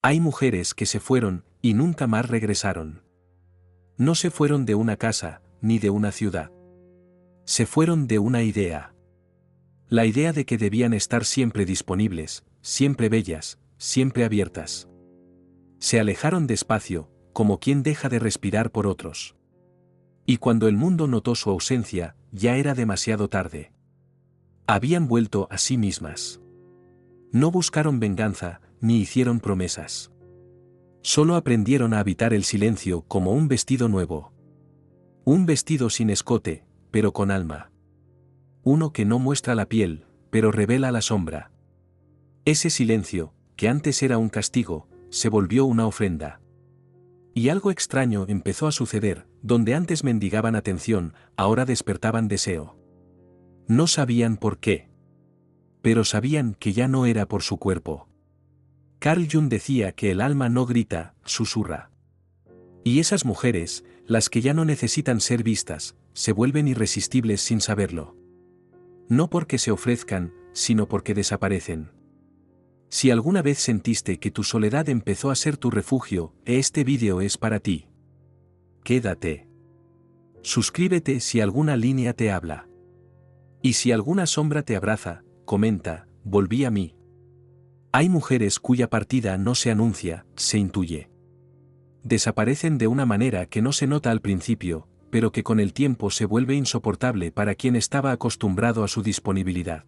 Hay mujeres que se fueron y nunca más regresaron. No se fueron de una casa, ni de una ciudad. Se fueron de una idea. La idea de que debían estar siempre disponibles, siempre bellas, siempre abiertas. Se alejaron despacio, como quien deja de respirar por otros. Y cuando el mundo notó su ausencia, ya era demasiado tarde. Habían vuelto a sí mismas. No buscaron venganza, ni hicieron promesas. Solo aprendieron a habitar el silencio como un vestido nuevo. Un vestido sin escote, pero con alma. Uno que no muestra la piel, pero revela la sombra. Ese silencio, que antes era un castigo, se volvió una ofrenda. Y algo extraño empezó a suceder, donde antes mendigaban atención, ahora despertaban deseo. No sabían por qué. Pero sabían que ya no era por su cuerpo. Carl Jung decía que el alma no grita, susurra. Y esas mujeres, las que ya no necesitan ser vistas, se vuelven irresistibles sin saberlo. No porque se ofrezcan, sino porque desaparecen. Si alguna vez sentiste que tu soledad empezó a ser tu refugio, este vídeo es para ti. Quédate. Suscríbete si alguna línea te habla. Y si alguna sombra te abraza, comenta, volví a mí. Hay mujeres cuya partida no se anuncia, se intuye. Desaparecen de una manera que no se nota al principio, pero que con el tiempo se vuelve insoportable para quien estaba acostumbrado a su disponibilidad.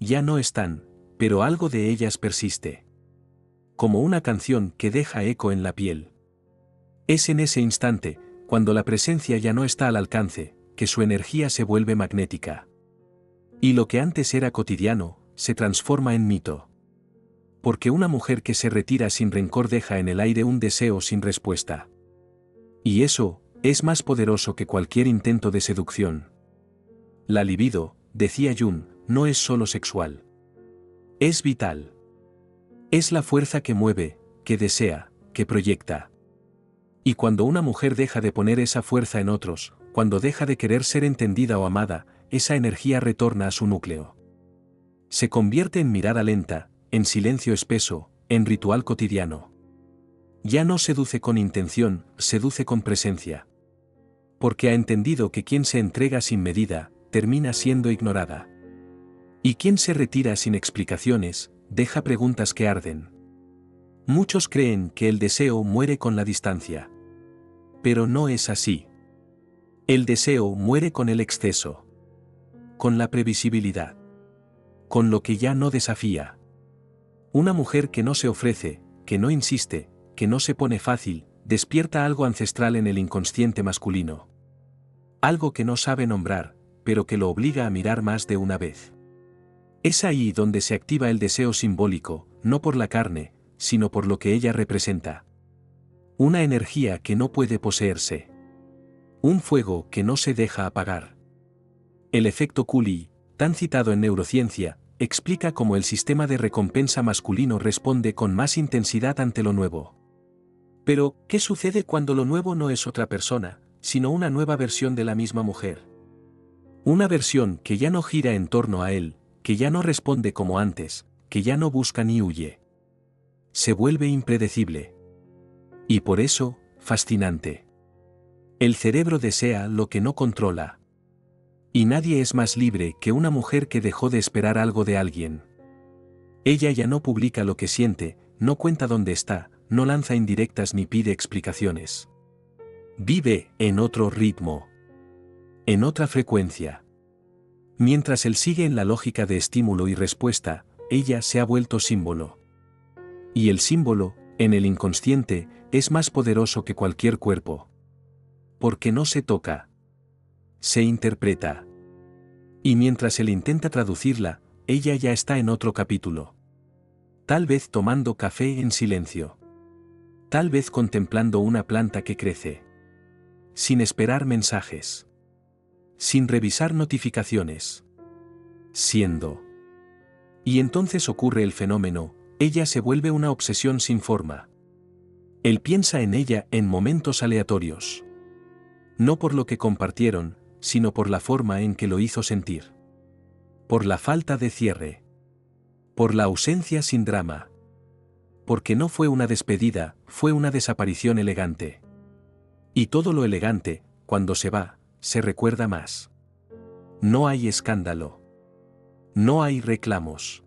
Ya no están, pero algo de ellas persiste. Como una canción que deja eco en la piel. Es en ese instante, cuando la presencia ya no está al alcance, que su energía se vuelve magnética. Y lo que antes era cotidiano, se transforma en mito. Porque una mujer que se retira sin rencor deja en el aire un deseo sin respuesta. Y eso, es más poderoso que cualquier intento de seducción. La libido, decía Jung, no es solo sexual. Es vital. Es la fuerza que mueve, que desea, que proyecta. Y cuando una mujer deja de poner esa fuerza en otros, cuando deja de querer ser entendida o amada, esa energía retorna a su núcleo. Se convierte en mirada lenta, en silencio espeso, en ritual cotidiano. Ya no seduce con intención, seduce con presencia. Porque ha entendido que quien se entrega sin medida, termina siendo ignorada. Y quien se retira sin explicaciones, deja preguntas que arden. Muchos creen que el deseo muere con la distancia. Pero no es así. El deseo muere con el exceso. Con la previsibilidad. Con lo que ya no desafía. Una mujer que no se ofrece, que no insiste, que no se pone fácil, despierta algo ancestral en el inconsciente masculino. Algo que no sabe nombrar, pero que lo obliga a mirar más de una vez. Es ahí donde se activa el deseo simbólico, no por la carne, sino por lo que ella representa. Una energía que no puede poseerse. Un fuego que no se deja apagar. El efecto Cooley, tan citado en neurociencia, explica cómo el sistema de recompensa masculino responde con más intensidad ante lo nuevo. Pero, ¿qué sucede cuando lo nuevo no es otra persona, sino una nueva versión de la misma mujer? Una versión que ya no gira en torno a él, que ya no responde como antes, que ya no busca ni huye. Se vuelve impredecible. Y por eso, fascinante. El cerebro desea lo que no controla. Y nadie es más libre que una mujer que dejó de esperar algo de alguien. Ella ya no publica lo que siente, no cuenta dónde está, no lanza indirectas ni pide explicaciones. Vive en otro ritmo. En otra frecuencia. Mientras él sigue en la lógica de estímulo y respuesta, ella se ha vuelto símbolo. Y el símbolo, en el inconsciente, es más poderoso que cualquier cuerpo. Porque no se toca. Se interpreta. Y mientras él intenta traducirla, ella ya está en otro capítulo. Tal vez tomando café en silencio. Tal vez contemplando una planta que crece. Sin esperar mensajes. Sin revisar notificaciones. Siendo. Y entonces ocurre el fenómeno, ella se vuelve una obsesión sin forma. Él piensa en ella en momentos aleatorios. No por lo que compartieron, sino por la forma en que lo hizo sentir. Por la falta de cierre. Por la ausencia sin drama. Porque no fue una despedida, fue una desaparición elegante. Y todo lo elegante, cuando se va, se recuerda más. No hay escándalo. No hay reclamos.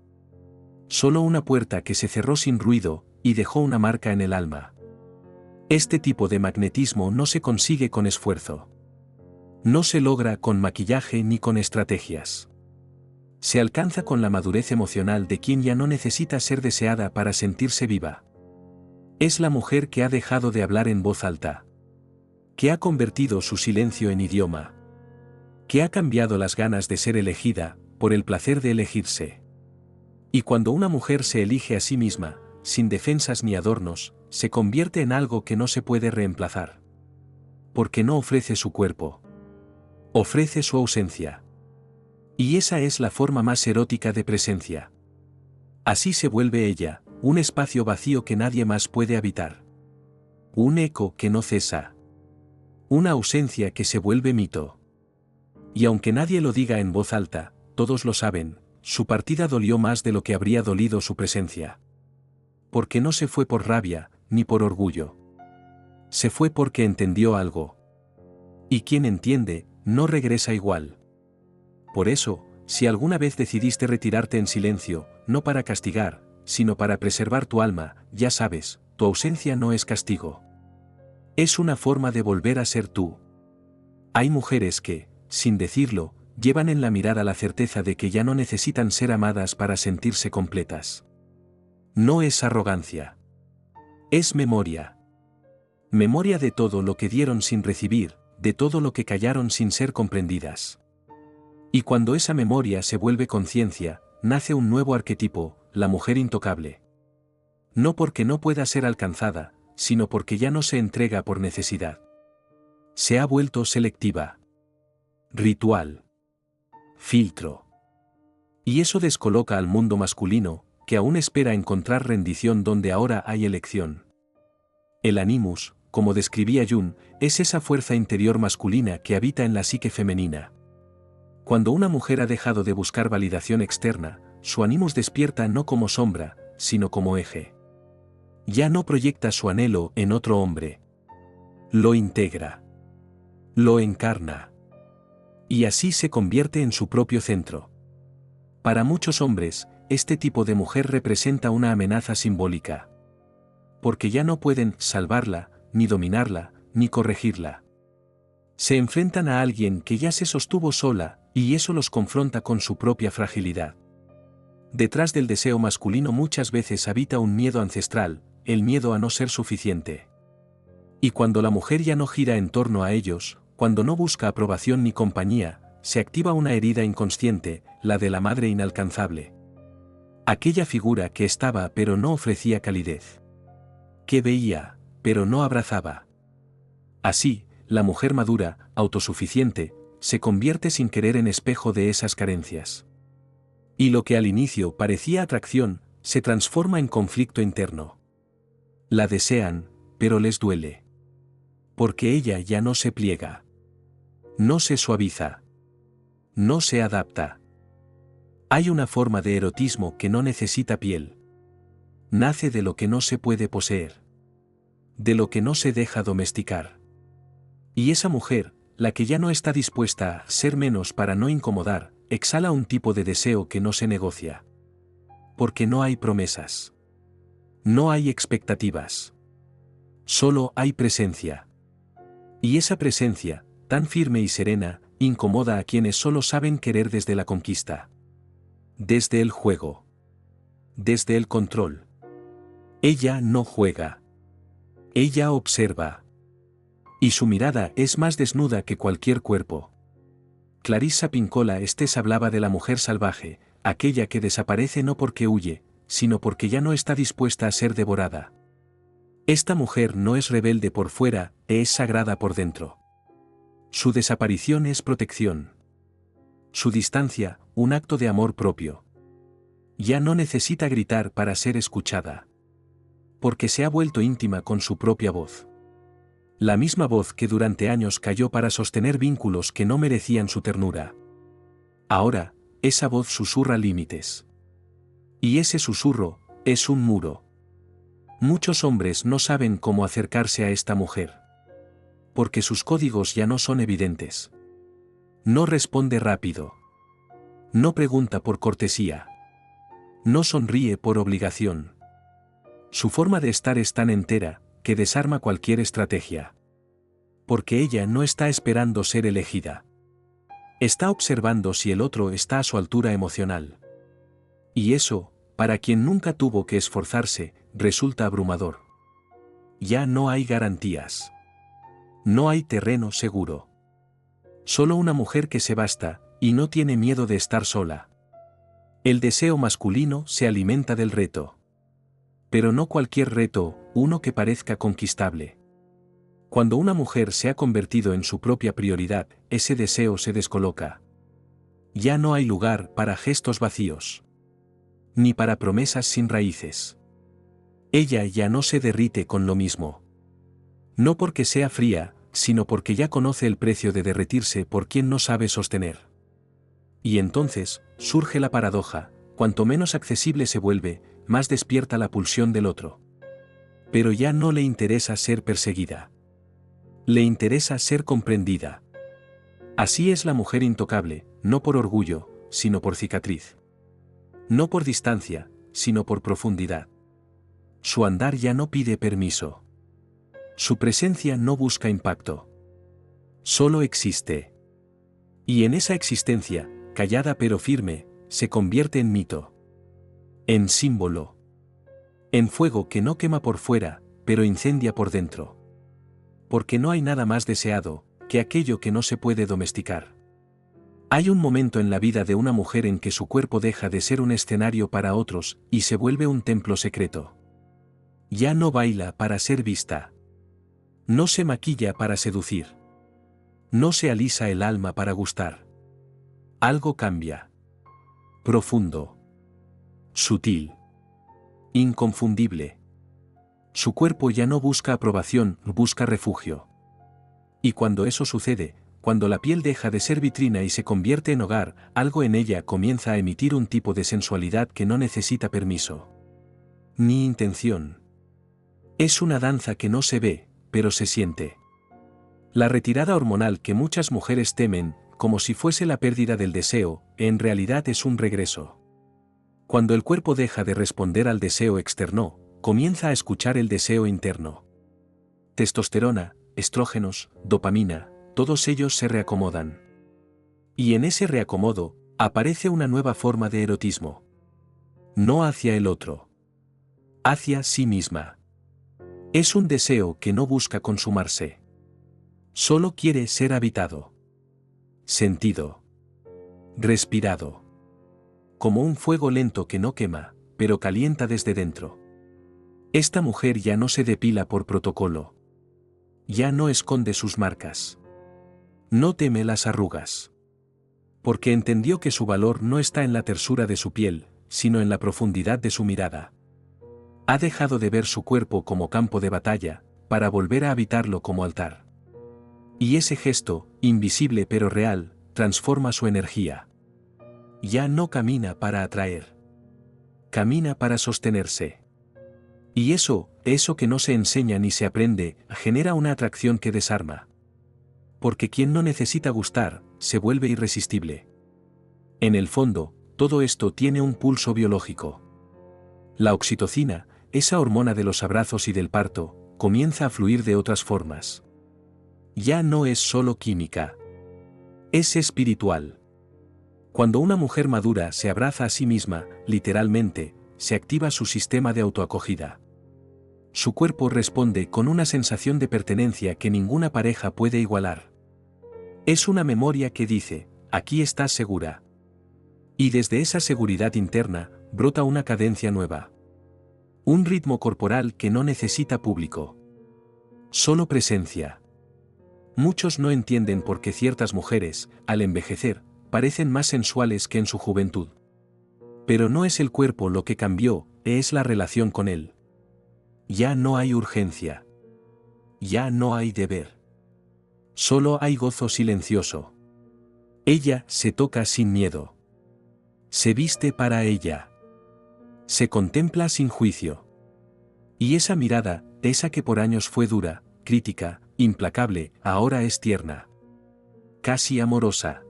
Solo una puerta que se cerró sin ruido y dejó una marca en el alma. Este tipo de magnetismo no se consigue con esfuerzo. No se logra con maquillaje ni con estrategias. Se alcanza con la madurez emocional de quien ya no necesita ser deseada para sentirse viva. Es la mujer que ha dejado de hablar en voz alta. Que ha convertido su silencio en idioma. Que ha cambiado las ganas de ser elegida por el placer de elegirse. Y cuando una mujer se elige a sí misma, sin defensas ni adornos, se convierte en algo que no se puede reemplazar. Porque no ofrece su cuerpo. Ofrece su ausencia. Y esa es la forma más erótica de presencia. Así se vuelve ella, un espacio vacío que nadie más puede habitar. Un eco que no cesa. Una ausencia que se vuelve mito. Y aunque nadie lo diga en voz alta, todos lo saben, su partida dolió más de lo que habría dolido su presencia. Porque no se fue por rabia, ni por orgullo. Se fue porque entendió algo. Y quien entiende, no regresa igual. Por eso, si alguna vez decidiste retirarte en silencio, no para castigar, sino para preservar tu alma, ya sabes, tu ausencia no es castigo. Es una forma de volver a ser tú. Hay mujeres que, sin decirlo, llevan en la mirada la certeza de que ya no necesitan ser amadas para sentirse completas. No es arrogancia. Es memoria. Memoria de todo lo que dieron sin recibir, de todo lo que callaron sin ser comprendidas. Y cuando esa memoria se vuelve conciencia, nace un nuevo arquetipo, la mujer intocable. No porque no pueda ser alcanzada, sino porque ya no se entrega por necesidad. Se ha vuelto selectiva. Ritual. Filtro. Y eso descoloca al mundo masculino, que aún espera encontrar rendición donde ahora hay elección. El animus, como describía Jung, es esa fuerza interior masculina que habita en la psique femenina. Cuando una mujer ha dejado de buscar validación externa, su animus despierta no como sombra, sino como eje. Ya no proyecta su anhelo en otro hombre. Lo integra. Lo encarna. Y así se convierte en su propio centro. Para muchos hombres, este tipo de mujer representa una amenaza simbólica. Porque ya no pueden salvarla, ni dominarla, ni corregirla. Se enfrentan a alguien que ya se sostuvo sola, y eso los confronta con su propia fragilidad. Detrás del deseo masculino muchas veces habita un miedo ancestral, el miedo a no ser suficiente. Y cuando la mujer ya no gira en torno a ellos, cuando no busca aprobación ni compañía, se activa una herida inconsciente, la de la madre inalcanzable. Aquella figura que estaba pero no ofrecía calidez. Que veía, pero no abrazaba. Así, la mujer madura, autosuficiente, se convierte sin querer en espejo de esas carencias. Y lo que al inicio parecía atracción, se transforma en conflicto interno. La desean, pero les duele. Porque ella ya no se pliega. No se suaviza. No se adapta. Hay una forma de erotismo que no necesita piel. Nace de lo que no se puede poseer. De lo que no se deja domesticar. Y esa mujer, la que ya no está dispuesta a ser menos para no incomodar, exhala un tipo de deseo que no se negocia. Porque no hay promesas. No hay expectativas. Solo hay presencia. Y esa presencia, tan firme y serena, incomoda a quienes solo saben querer desde la conquista. Desde el juego. Desde el control. Ella no juega. Ella observa. Y su mirada es más desnuda que cualquier cuerpo. Clarissa Pinkola Estés hablaba de la mujer salvaje, aquella que desaparece no porque huye, sino porque ya no está dispuesta a ser devorada. Esta mujer no es rebelde por fuera, es sagrada por dentro. Su desaparición es protección. Su distancia, un acto de amor propio. Ya no necesita gritar para ser escuchada. Porque se ha vuelto íntima con su propia voz. La misma voz que durante años calló para sostener vínculos que no merecían su ternura. Ahora, esa voz susurra límites. Y ese susurro, es un muro. Muchos hombres no saben cómo acercarse a esta mujer. Porque sus códigos ya no son evidentes. No responde rápido. No pregunta por cortesía. No sonríe por obligación. Su forma de estar es tan entera, que desarma cualquier estrategia. Porque ella no está esperando ser elegida. Está observando si el otro está a su altura emocional. Y eso, para quien nunca tuvo que esforzarse, resulta abrumador. Ya no hay garantías. No hay terreno seguro. Solo una mujer que se basta, y no tiene miedo de estar sola. El deseo masculino se alimenta del reto. Pero no cualquier reto, uno que parezca conquistable. Cuando una mujer se ha convertido en su propia prioridad, ese deseo se descoloca. Ya no hay lugar para gestos vacíos. Ni para promesas sin raíces. Ella ya no se derrite con lo mismo. No porque sea fría, sino porque ya conoce el precio de derretirse por quien no sabe sostener. Y entonces, surge la paradoja, cuanto menos accesible se vuelve, más despierta la pulsión del otro. Pero ya no le interesa ser perseguida. Le interesa ser comprendida. Así es la mujer intocable, no por orgullo, sino por cicatriz. No por distancia, sino por profundidad. Su andar ya no pide permiso. Su presencia no busca impacto. Solo existe. Y en esa existencia, callada pero firme, se convierte en mito. En símbolo. En fuego que no quema por fuera, pero incendia por dentro. Porque no hay nada más deseado que aquello que no se puede domesticar. Hay un momento en la vida de una mujer en que su cuerpo deja de ser un escenario para otros y se vuelve un templo secreto. Ya no baila para ser vista. No se maquilla para seducir. No se alisa el alma para gustar. Algo cambia. Profundo. Sutil. Inconfundible. Su cuerpo ya no busca aprobación, busca refugio. Y cuando eso sucede, cuando la piel deja de ser vitrina y se convierte en hogar, algo en ella comienza a emitir un tipo de sensualidad que no necesita permiso. Ni intención. Es una danza que no se ve, pero se siente. La retirada hormonal que muchas mujeres temen, como si fuese la pérdida del deseo, en realidad es un regreso. Cuando el cuerpo deja de responder al deseo externo, comienza a escuchar el deseo interno. Testosterona, estrógenos, dopamina, todos ellos se reacomodan. Y en ese reacomodo, aparece una nueva forma de erotismo. No hacia el otro. Hacia sí misma. Es un deseo que no busca consumarse. Solo quiere ser habitado. Sentido. Respirado. Como un fuego lento que no quema, pero calienta desde dentro. Esta mujer ya no se depila por protocolo. Ya no esconde sus marcas. No teme las arrugas. Porque entendió que su valor no está en la tersura de su piel, sino en la profundidad de su mirada. Ha dejado de ver su cuerpo como campo de batalla, para volver a habitarlo como altar. Y ese gesto, invisible pero real, transforma su energía. Ya no camina para atraer. Camina para sostenerse. Y eso que no se enseña ni se aprende, genera una atracción que desarma. Porque quien no necesita gustar, se vuelve irresistible. En el fondo, todo esto tiene un pulso biológico. La oxitocina, esa hormona de los abrazos y del parto, comienza a fluir de otras formas. Ya no es solo química. Es espiritual. Cuando una mujer madura se abraza a sí misma, literalmente, se activa su sistema de autoacogida. Su cuerpo responde con una sensación de pertenencia que ninguna pareja puede igualar. Es una memoria que dice, aquí estás segura. Y desde esa seguridad interna, brota una cadencia nueva. Un ritmo corporal que no necesita público. Solo presencia. Muchos no entienden por qué ciertas mujeres, al envejecer, parecen más sensuales que en su juventud. Pero no es el cuerpo lo que cambió, es la relación con él. Ya no hay urgencia. Ya no hay deber. Solo hay gozo silencioso. Ella se toca sin miedo. Se viste para ella. Se contempla sin juicio. Y esa mirada, esa que por años fue dura, crítica, implacable, ahora es tierna. Casi amorosa.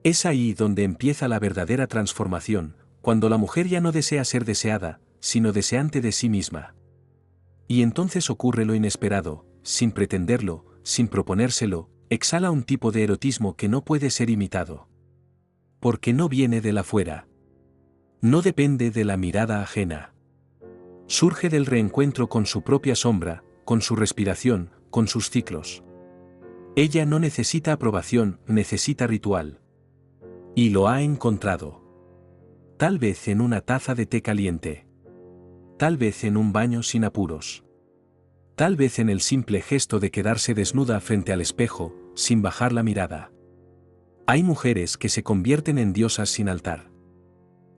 Es ahí donde empieza la verdadera transformación, cuando la mujer ya no desea ser deseada, sino deseante de sí misma. Y entonces ocurre lo inesperado, sin pretenderlo, sin proponérselo, exhala un tipo de erotismo que no puede ser imitado. Porque no viene de la fuera. No depende de la mirada ajena. Surge del reencuentro con su propia sombra, con su respiración, con sus ciclos. Ella no necesita aprobación, necesita ritual. Y lo ha encontrado. Tal vez en una taza de té caliente. Tal vez en un baño sin apuros. Tal vez en el simple gesto de quedarse desnuda frente al espejo, sin bajar la mirada. Hay mujeres que se convierten en diosas sin altar.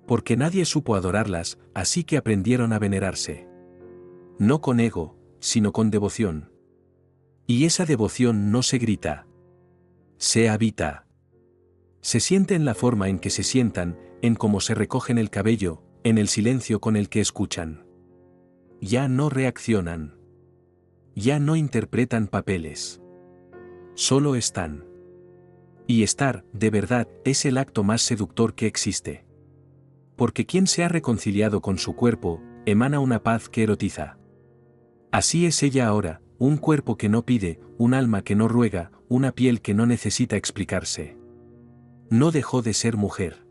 Porque nadie supo adorarlas, así que aprendieron a venerarse. No con ego, sino con devoción. Y esa devoción no se grita. Se habita. Se siente en la forma en que se sientan, en cómo se recogen el cabello, en el silencio con el que escuchan. Ya no reaccionan. Ya no interpretan papeles. Solo están. Y estar, de verdad, es el acto más seductor que existe. Porque quien se ha reconciliado con su cuerpo, emana una paz que erotiza. Así es ella ahora, un cuerpo que no pide, un alma que no ruega, una piel que no necesita explicarse. No dejó de ser mujer.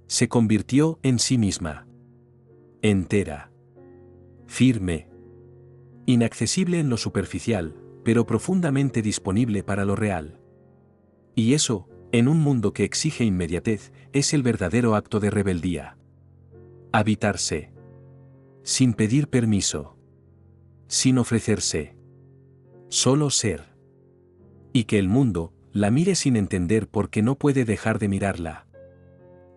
Se convirtió en sí misma. Entera. Firme. Inaccesible en lo superficial, pero profundamente disponible para lo real. Y eso, en un mundo que exige inmediatez, es el verdadero acto de rebeldía. Habitarse. Sin pedir permiso. Sin ofrecerse. Solo ser. Y que el mundo la mire sin entender porque no puede dejar de mirarla.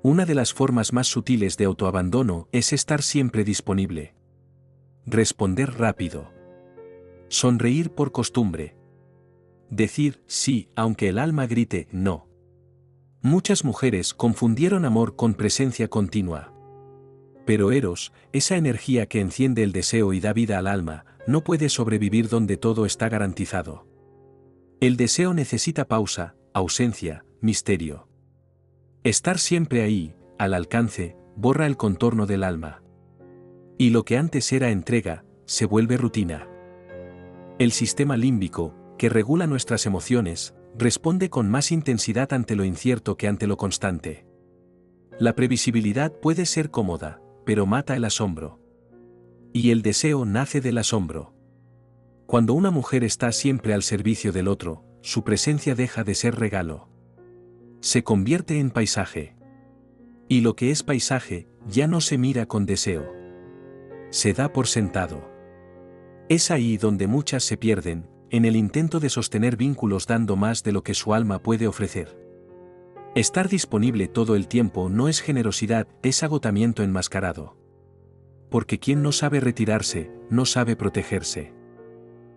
Una de las formas más sutiles de autoabandono es estar siempre disponible. Responder rápido. Sonreír por costumbre. Decir sí, aunque el alma grite no. Muchas mujeres confundieron amor con presencia continua. Pero Eros, esa energía que enciende el deseo y da vida al alma, no puede sobrevivir donde todo está garantizado. El deseo necesita pausa, ausencia, misterio. Estar siempre ahí, al alcance, borra el contorno del alma. Y lo que antes era entrega, se vuelve rutina. El sistema límbico, que regula nuestras emociones, responde con más intensidad ante lo incierto que ante lo constante. La previsibilidad puede ser cómoda, pero mata el asombro. Y el deseo nace del asombro. Cuando una mujer está siempre al servicio del otro, su presencia deja de ser regalo. Se convierte en paisaje. Y lo que es paisaje, ya no se mira con deseo. Se da por sentado. Es ahí donde muchas se pierden, en el intento de sostener vínculos dando más de lo que su alma puede ofrecer. Estar disponible todo el tiempo no es generosidad, es agotamiento enmascarado. Porque quien no sabe retirarse, no sabe protegerse.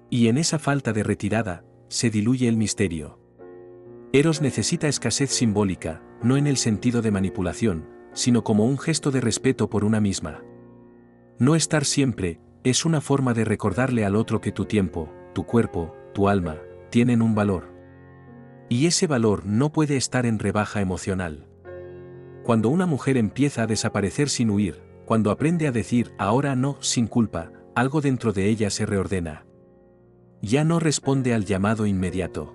Y en esa falta de retirada, se diluye el misterio. Eros necesita escasez simbólica, no en el sentido de manipulación, sino como un gesto de respeto por una misma. No estar siempre, es una forma de recordarle al otro que tu tiempo, tu cuerpo, tu alma, tienen un valor. Y ese valor no puede estar en rebaja emocional. Cuando una mujer empieza a desaparecer sin huir, cuando aprende a decir ahora no sin culpa, algo dentro de ella se reordena. Ya no responde al llamado inmediato.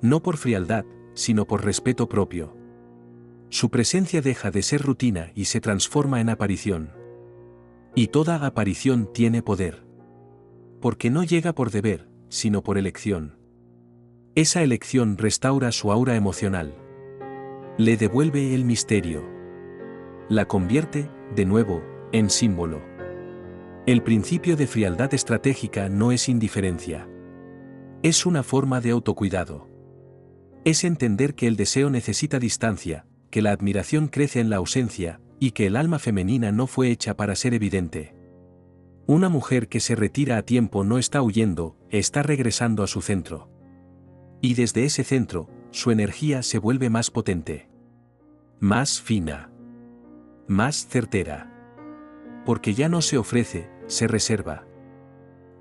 No por frialdad, sino por respeto propio. Su presencia deja de ser rutina y se transforma en aparición. Y toda aparición tiene poder. Porque no llega por deber, sino por elección. Esa elección restaura su aura emocional. Le devuelve el misterio. La convierte, de nuevo, en símbolo. El principio de frialdad estratégica no es indiferencia. Es una forma de autocuidado. Es entender que el deseo necesita distancia, que la admiración crece en la ausencia, y que el alma femenina no fue hecha para ser evidente. Una mujer que se retira a tiempo no está huyendo, está regresando a su centro. Y desde ese centro, su energía se vuelve más potente. Más fina. Más certera. Porque ya no se ofrece, se reserva.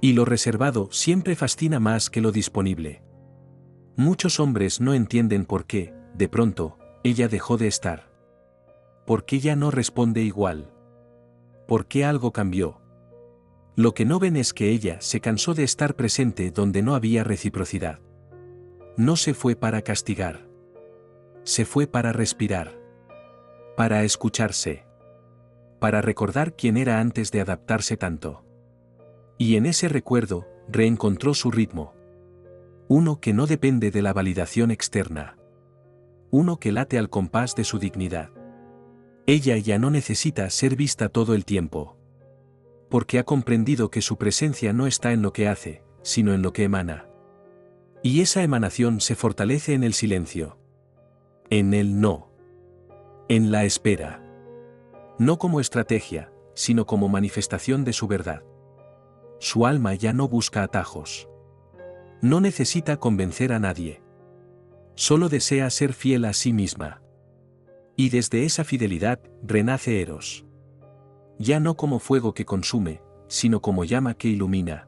Y lo reservado siempre fascina más que lo disponible. Muchos hombres no entienden por qué, de pronto, ella dejó de estar. ¿Por qué ya no responde igual? ¿Por qué algo cambió? Lo que no ven es que ella se cansó de estar presente donde no había reciprocidad. No se fue para castigar. Se fue para respirar. Para escucharse. Para recordar quién era antes de adaptarse tanto. Y en ese recuerdo, reencontró su ritmo. Uno que no depende de la validación externa. Uno que late al compás de su dignidad. Ella ya no necesita ser vista todo el tiempo. Porque ha comprendido que su presencia no está en lo que hace, sino en lo que emana. Y esa emanación se fortalece en el silencio. En el no. En la espera. No como estrategia, sino como manifestación de su verdad. Su alma ya no busca atajos. No necesita convencer a nadie. Solo desea ser fiel a sí misma. Y desde esa fidelidad, renace Eros. Ya no como fuego que consume, sino como llama que ilumina.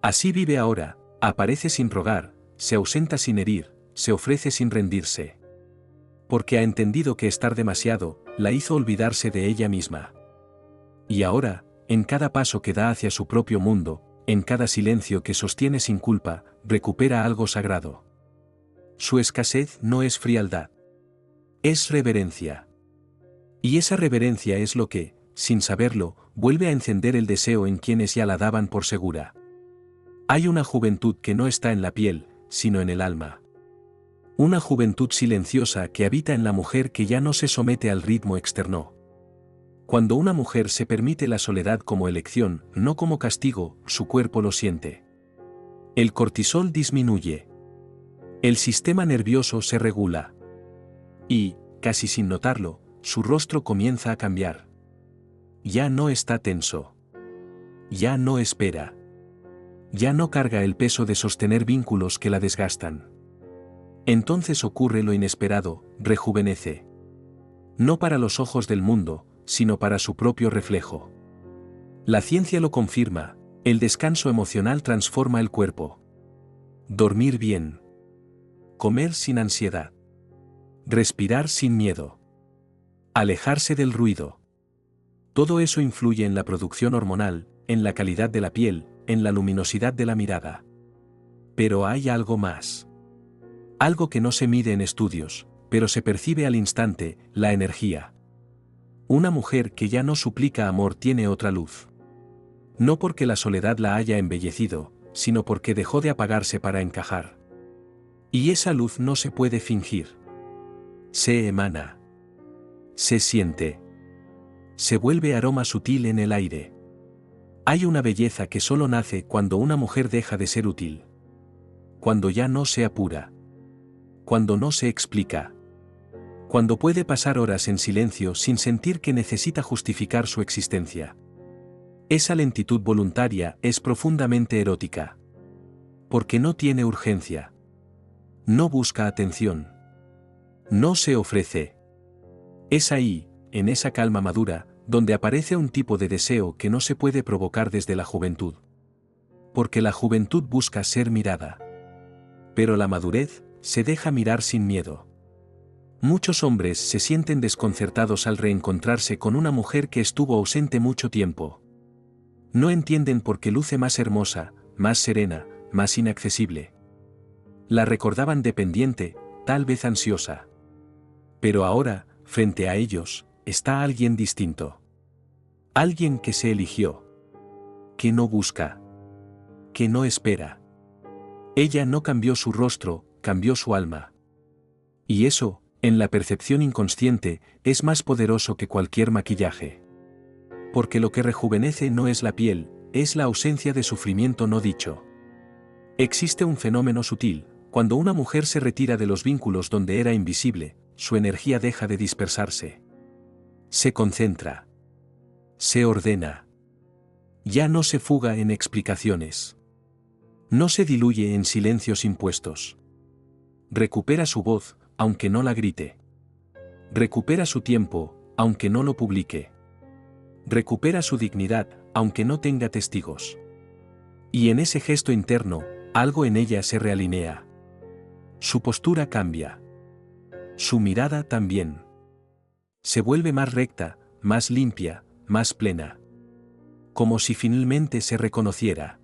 Así vive ahora, aparece sin rogar, se ausenta sin herir, se ofrece sin rendirse. Porque ha entendido que estar demasiado, la hizo olvidarse de ella misma. Y ahora, en cada paso que da hacia su propio mundo, en cada silencio que sostiene sin culpa, recupera algo sagrado. Su escasez no es frialdad. Es reverencia. Y esa reverencia es lo que, sin saberlo, vuelve a encender el deseo en quienes ya la daban por segura. Hay una juventud que no está en la piel, sino en el alma. Una juventud silenciosa que habita en la mujer que ya no se somete al ritmo externo. Cuando una mujer se permite la soledad como elección, no como castigo, su cuerpo lo siente. El cortisol disminuye. El sistema nervioso se regula. Y, casi sin notarlo, su rostro comienza a cambiar. Ya no está tenso. Ya no espera. Ya no carga el peso de sostener vínculos que la desgastan. Entonces ocurre lo inesperado, rejuvenece. No para los ojos del mundo, sino para su propio reflejo. La ciencia lo confirma, el descanso emocional transforma el cuerpo. Dormir bien. Comer sin ansiedad. Respirar sin miedo. Alejarse del ruido. Todo eso influye en la producción hormonal, en la calidad de la piel, en la luminosidad de la mirada. Pero hay algo más. Algo que no se mide en estudios, pero se percibe al instante, la energía. Una mujer que ya no suplica amor tiene otra luz. No porque la soledad la haya embellecido, sino porque dejó de apagarse para encajar. Y esa luz no se puede fingir. Se emana. Se siente. Se vuelve aroma sutil en el aire. Hay una belleza que solo nace cuando una mujer deja de ser útil. Cuando ya no se apura. Cuando no se explica. Cuando puede pasar horas en silencio sin sentir que necesita justificar su existencia. Esa lentitud voluntaria es profundamente erótica. Porque no tiene urgencia. No busca atención. No se ofrece. Es ahí, en esa calma madura, donde aparece un tipo de deseo que no se puede provocar desde la juventud. Porque la juventud busca ser mirada. Pero la madurez se deja mirar sin miedo. Muchos hombres se sienten desconcertados al reencontrarse con una mujer que estuvo ausente mucho tiempo. No entienden por qué luce más hermosa, más serena, más inaccesible. La recordaban dependiente, tal vez ansiosa. Pero ahora, frente a ellos, está alguien distinto. Alguien que se eligió. Que no busca. Que no espera. Ella no cambió su rostro, cambió su alma. Y eso, en la percepción inconsciente, es más poderoso que cualquier maquillaje. Porque lo que rejuvenece no es la piel, es la ausencia de sufrimiento no dicho. Existe un fenómeno sutil, cuando una mujer se retira de los vínculos donde era invisible, su energía deja de dispersarse. Se concentra. Se ordena. Ya no se fuga en explicaciones. No se diluye en silencios impuestos. Recupera su voz, aunque no la grite. Recupera su tiempo, aunque no lo publique. Recupera su dignidad, aunque no tenga testigos. Y en ese gesto interno, algo en ella se realinea. Su postura cambia. Su mirada también. Se vuelve más recta, más limpia, más plena. Como si finalmente se reconociera.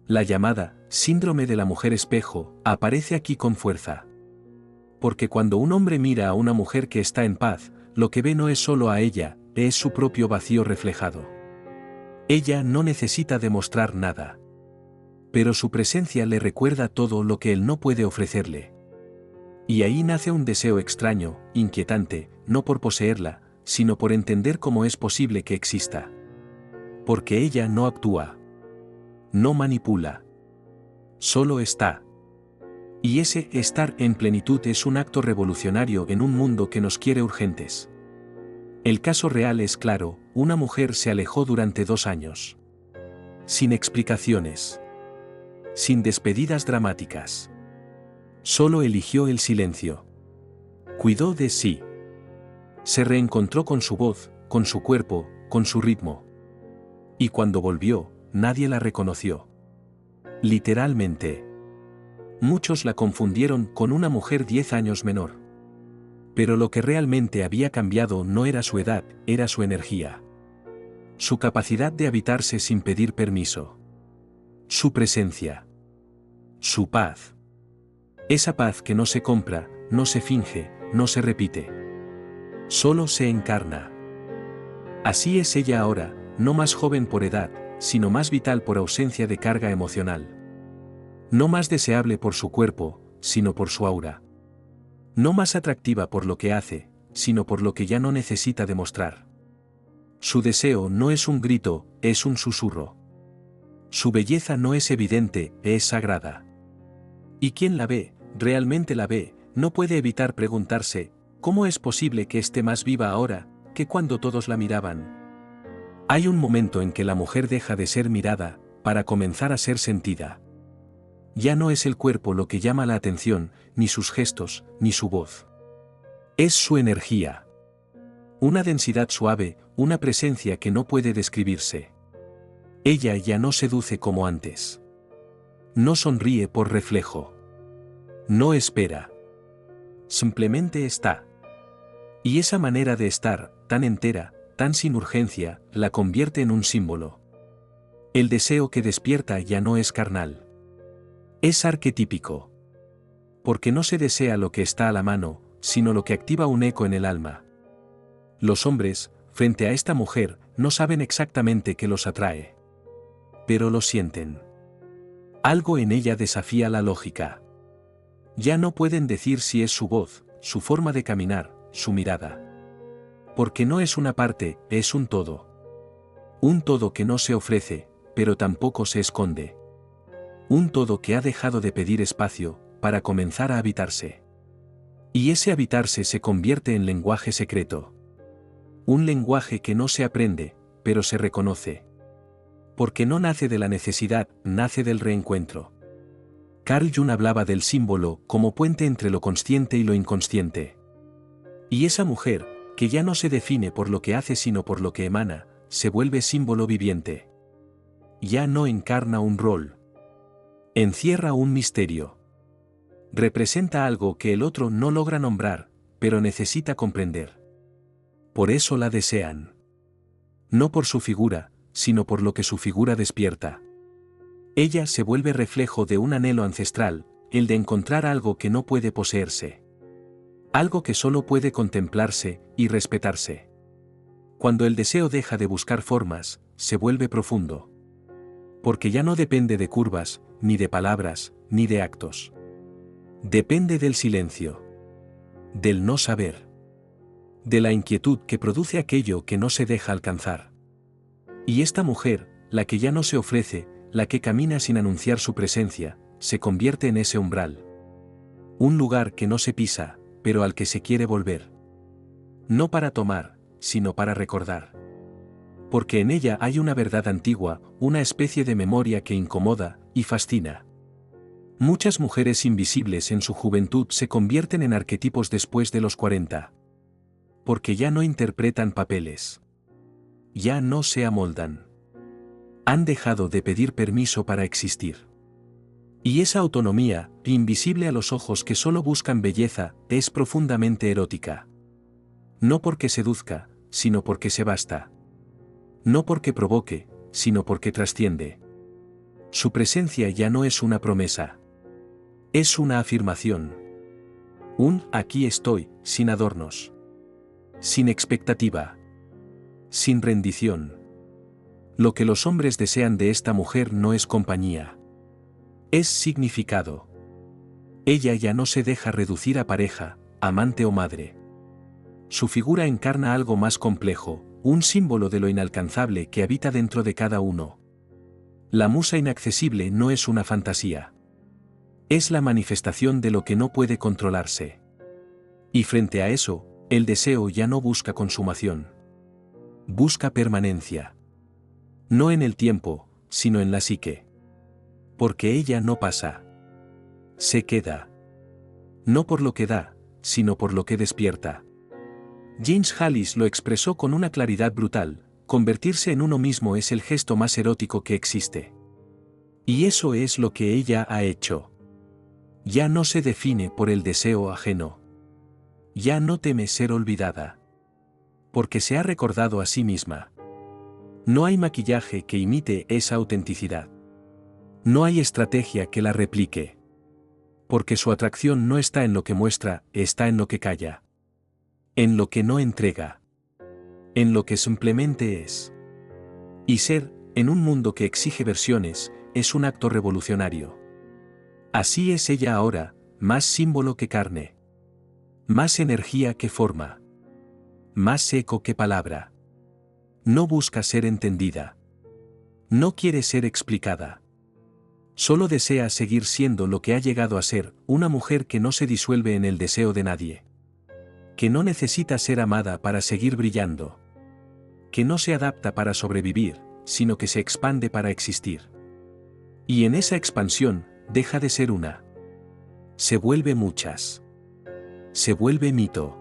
La llamada síndrome de la mujer espejo aparece aquí con fuerza. Porque cuando un hombre mira a una mujer que está en paz, lo que ve no es solo a ella, es su propio vacío reflejado. Ella no necesita demostrar nada. Pero su presencia le recuerda todo lo que él no puede ofrecerle. Y ahí nace un deseo extraño, inquietante, no por poseerla, sino por entender cómo es posible que exista. Porque ella no actúa. No manipula. Solo está. Y ese estar en plenitud es un acto revolucionario en un mundo que nos quiere urgentes. El caso real es claro, una mujer se alejó durante 2 años. Sin explicaciones. Sin despedidas dramáticas. Solo eligió el silencio. Cuidó de sí. Se reencontró con su voz, con su cuerpo, con su ritmo. Y cuando volvió, nadie la reconoció. Literalmente. Muchos la confundieron con una mujer 10 años menor. Pero lo que realmente había cambiado no era su edad, era su energía. Su capacidad de habitarse sin pedir permiso. Su presencia. Su paz. Esa paz que no se compra, no se finge, no se repite. Solo se encarna. Así es ella ahora, no más joven por edad, sino más vital por ausencia de carga emocional. No más deseable por su cuerpo, sino por su aura. No más atractiva por lo que hace, sino por lo que ya no necesita demostrar. Su deseo no es un grito, es un susurro. Su belleza no es evidente, es sagrada. Y quien la ve, realmente la ve, no puede evitar preguntarse, ¿cómo es posible que esté más viva ahora, que cuando todos la miraban? Hay un momento en que la mujer deja de ser mirada, para comenzar a ser sentida. Ya no es el cuerpo lo que llama la atención, ni sus gestos, ni su voz. Es su energía. Una densidad suave, una presencia que no puede describirse. Ella ya no seduce como antes. No sonríe por reflejo. No espera. Simplemente está. Y esa manera de estar, tan entera, tan sin urgencia, la convierte en un símbolo. El deseo que despierta ya no es carnal. Es arquetípico. Porque no se desea lo que está a la mano, sino lo que activa un eco en el alma. Los hombres, frente a esta mujer, no saben exactamente qué los atrae. Pero lo sienten. Algo en ella desafía la lógica. Ya no pueden decir si es su voz, su forma de caminar, su mirada. Porque no es una parte, es un todo. Un todo que no se ofrece, pero tampoco se esconde. Un todo que ha dejado de pedir espacio, para comenzar a habitarse. Y ese habitarse se convierte en lenguaje secreto. Un lenguaje que no se aprende, pero se reconoce. Porque no nace de la necesidad, nace del reencuentro. Carl Jung hablaba del símbolo como puente entre lo consciente y lo inconsciente. Y esa mujer, que ya no se define por lo que hace sino por lo que emana, se vuelve símbolo viviente. Ya no encarna un rol. Encierra un misterio. Representa algo que el otro no logra nombrar, pero necesita comprender. Por eso la desean. No por su figura, sino por lo que su figura despierta. Ella se vuelve reflejo de un anhelo ancestral, el de encontrar algo que no puede poseerse. Algo que solo puede contemplarse y respetarse. Cuando el deseo deja de buscar formas, se vuelve profundo. Porque ya no depende de curvas, ni de palabras, ni de actos. Depende del silencio. Del no saber. De la inquietud que produce aquello que no se deja alcanzar. Y esta mujer, la que ya no se ofrece, la que camina sin anunciar su presencia, se convierte en ese umbral. Un lugar que no se pisa, pero al que se quiere volver. No para tomar, sino para recordar. Porque en ella hay una verdad antigua, una especie de memoria que incomoda y fascina. Muchas mujeres invisibles en su juventud se convierten en arquetipos después de los 40. Porque ya no interpretan papeles. Ya no se amoldan. Han dejado de pedir permiso para existir. Y esa autonomía, invisible a los ojos que solo buscan belleza, es profundamente erótica. No porque seduzca, sino porque se basta. No porque provoque, sino porque trasciende. Su presencia ya no es una promesa. Es una afirmación. Un aquí estoy, sin adornos. Sin expectativa. Sin rendición. Lo que los hombres desean de esta mujer no es compañía. Es significado. Ella ya no se deja reducir a pareja, amante o madre. Su figura encarna algo más complejo, un símbolo de lo inalcanzable que habita dentro de cada uno. La musa inaccesible no es una fantasía. Es la manifestación de lo que no puede controlarse. Y frente a eso, el deseo ya no busca consumación. Busca permanencia. No en el tiempo, sino en la psique. Porque ella no pasa. Se queda. No por lo que da, sino por lo que despierta. James Hollis lo expresó con una claridad brutal: convertirse en uno mismo es el gesto más erótico que existe. Y eso es lo que ella ha hecho. Ya no se define por el deseo ajeno. Ya no teme ser olvidada. Porque se ha recordado a sí misma. No hay maquillaje que imite esa autenticidad. No hay estrategia que la replique. Porque su atracción no está en lo que muestra, está en lo que calla. En lo que no entrega. En lo que simplemente es. Y ser, en un mundo que exige versiones, es un acto revolucionario. Así es ella ahora, más símbolo que carne. Más energía que forma. Más eco que palabra. No busca ser entendida. No quiere ser explicada. Solo desea seguir siendo lo que ha llegado a ser, una mujer que no se disuelve en el deseo de nadie. Que no necesita ser amada para seguir brillando. Que no se adapta para sobrevivir, sino que se expande para existir. Y en esa expansión, deja de ser una. Se vuelve muchas. Se vuelve mito.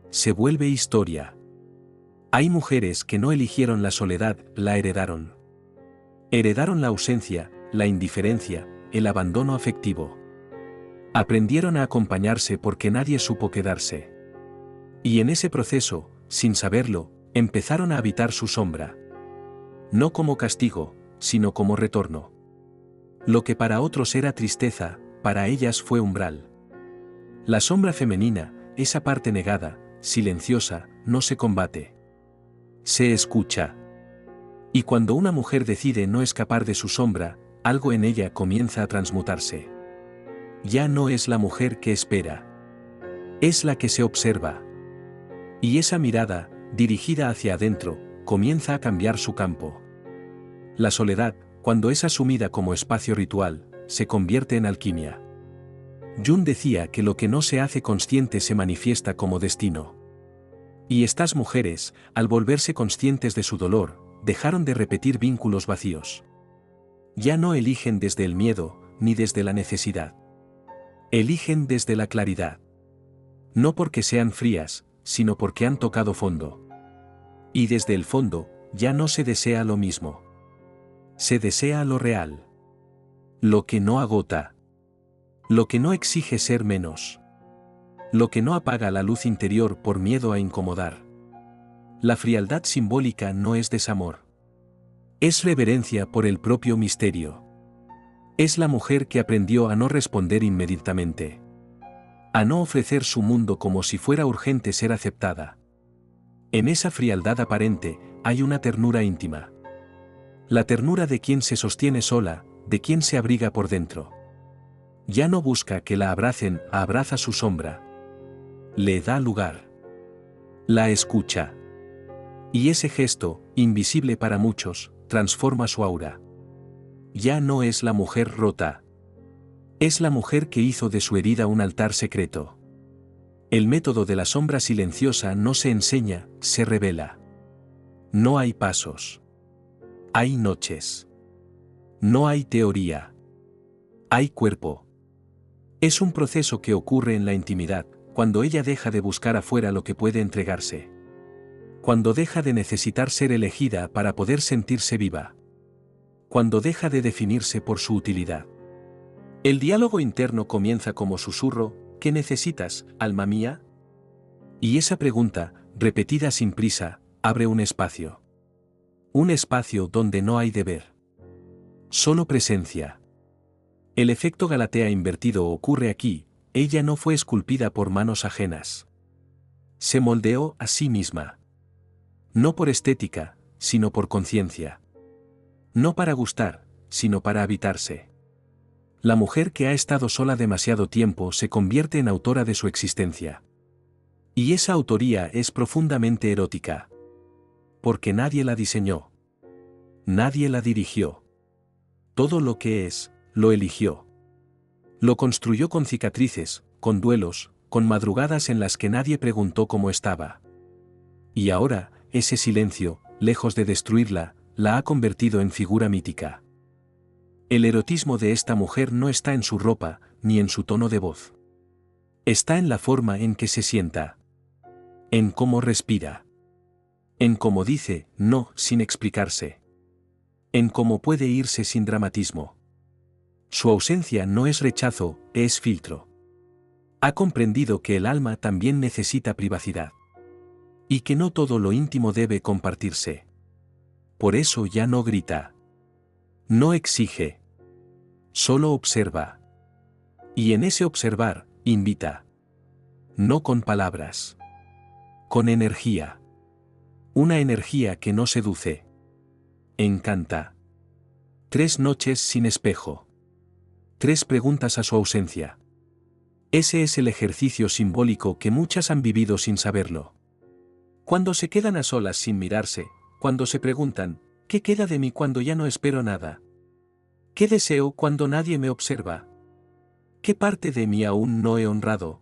Se vuelve historia. Hay mujeres que no eligieron la soledad, la heredaron. Heredaron la ausencia, la indiferencia, el abandono afectivo. Aprendieron a acompañarse porque nadie supo quedarse. Y en ese proceso, sin saberlo, empezaron a habitar su sombra. No como castigo, sino como retorno. Lo que para otros era tristeza, para ellas fue umbral. La sombra femenina, esa parte negada, silenciosa, no se combate. Se escucha. Y cuando una mujer decide no escapar de su sombra, algo en ella comienza a transmutarse. Ya no es la mujer que espera. Es la que se observa. Y esa mirada, dirigida hacia adentro, comienza a cambiar su campo. La soledad, cuando es asumida como espacio ritual, se convierte en alquimia. Jung decía que lo que no se hace consciente se manifiesta como destino. Y estas mujeres, al volverse conscientes de su dolor, dejaron de repetir vínculos vacíos. Ya no eligen desde el miedo, ni desde la necesidad. Eligen desde la claridad. No porque sean frías, sino porque han tocado fondo. Y desde el fondo, ya no se desea lo mismo. Se desea lo real. Lo que no agota. Lo que no exige ser menos. Lo que no apaga la luz interior por miedo a incomodar. La frialdad simbólica no es desamor. Es reverencia por el propio misterio. Es la mujer que aprendió a no responder inmediatamente. A no ofrecer su mundo como si fuera urgente ser aceptada. En esa frialdad aparente, hay una ternura íntima. La ternura de quien se sostiene sola, de quien se abriga por dentro. Ya no busca que la abracen, abraza su sombra. Le da lugar. La escucha. Y ese gesto, invisible para muchos, transforma su aura. Ya no es la mujer rota. Es la mujer que hizo de su herida un altar secreto. El método de la sombra silenciosa no se enseña, se revela. No hay pasos. Hay noches. No hay teoría. Hay cuerpo. Es un proceso que ocurre en la intimidad, cuando ella deja de buscar afuera lo que puede entregarse. Cuando deja de necesitar ser elegida para poder sentirse viva. cuando deja de definirse por su utilidad. El diálogo interno comienza como susurro: ¿qué necesitas, alma mía? Y esa pregunta, repetida sin prisa, abre un espacio. Un espacio donde no hay deber. Solo presencia. El efecto Galatea invertido ocurre aquí: ella no fue esculpida por manos ajenas. Se moldeó a sí misma. No por estética, sino por conciencia. No para gustar, sino para habitarse. La mujer que ha estado sola demasiado tiempo se convierte en autora de su existencia. Y esa autoría es profundamente erótica. Porque nadie la diseñó. Nadie la dirigió. Todo lo que es, lo eligió. Lo construyó con cicatrices, con duelos, con madrugadas en las que nadie preguntó cómo estaba. Y ahora, ese silencio, lejos de destruirla, la ha convertido en figura mítica. El erotismo de esta mujer no está en su ropa, ni en su tono de voz. Está en la forma en que se sienta. En cómo respira. En cómo dice no sin explicarse. En cómo puede irse sin dramatismo. Su ausencia no es rechazo, es filtro. Ha comprendido que el alma también necesita privacidad. Y que no todo lo íntimo debe compartirse. Por eso ya no grita. No exige. Solo observa. Y en ese observar, invita. No con palabras. Con energía. Una energía que no seduce. Encanta. 3 noches sin espejo. 3 preguntas a su ausencia. Ese es el ejercicio simbólico que muchas han vivido sin saberlo. Cuando se quedan a solas sin mirarse, cuando se preguntan, ¿qué queda de mí cuando ya no espero nada? ¿Qué deseo cuando nadie me observa? ¿Qué parte de mí aún no he honrado?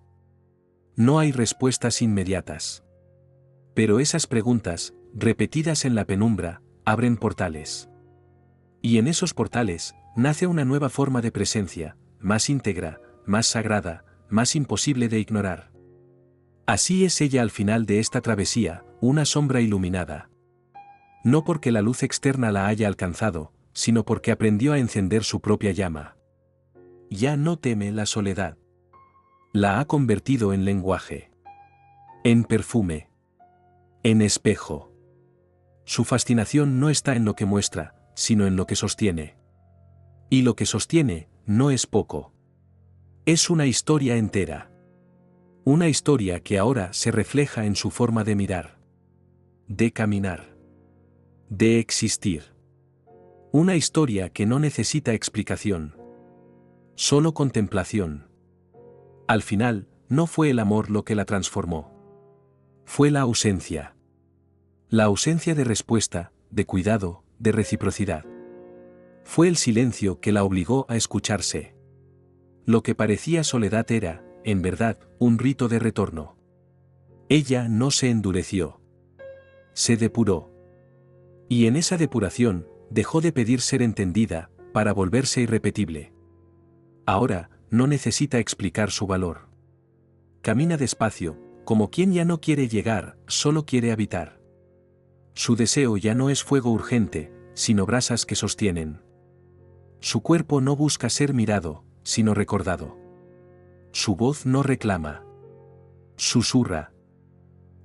No hay respuestas inmediatas. Pero esas preguntas, repetidas en la penumbra, abren portales. Y en esos portales, nace una nueva forma de presencia, más íntegra, más sagrada, más imposible de ignorar. Así es ella al final de esta travesía, una sombra iluminada. No porque la luz externa la haya alcanzado, sino porque aprendió a encender su propia llama. Ya no teme la soledad. La ha convertido en lenguaje. En perfume. En espejo. Su fascinación no está en lo que muestra, sino en lo que sostiene. Y lo que sostiene, no es poco. Es una historia entera. Una historia que ahora se refleja en su forma de mirar. De caminar. De existir. Una historia que no necesita explicación. Solo contemplación. Al final, no fue el amor lo que la transformó. Fue la ausencia. La ausencia de respuesta, de cuidado, de reciprocidad. Fue el silencio que la obligó a escucharse. Lo que parecía soledad era, en verdad, un rito de retorno. Ella no se endureció. Se depuró. Y en esa depuración, dejó de pedir ser entendida, para volverse irrepetible. Ahora, no necesita explicar su valor. Camina despacio, como quien ya no quiere llegar, solo quiere habitar. Su deseo ya no es fuego urgente, sino brasas que sostienen. Su cuerpo no busca ser mirado, sino recordado. Su voz no reclama. Susurra.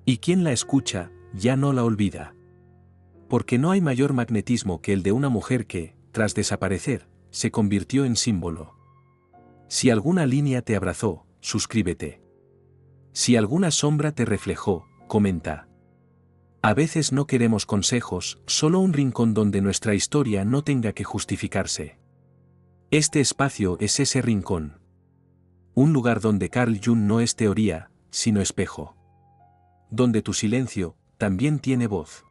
Y quien la escucha, ya no la olvida. Porque no hay mayor magnetismo que el de una mujer que, tras desaparecer, se convirtió en símbolo. Si alguna línea te abrazó, suscríbete. Si alguna sombra te reflejó, comenta. A veces no queremos consejos, solo un rincón donde nuestra historia no tenga que justificarse. Este espacio es ese rincón. Un lugar donde Carl Jung no es teoría, sino espejo. Donde tu silencio, también tiene voz.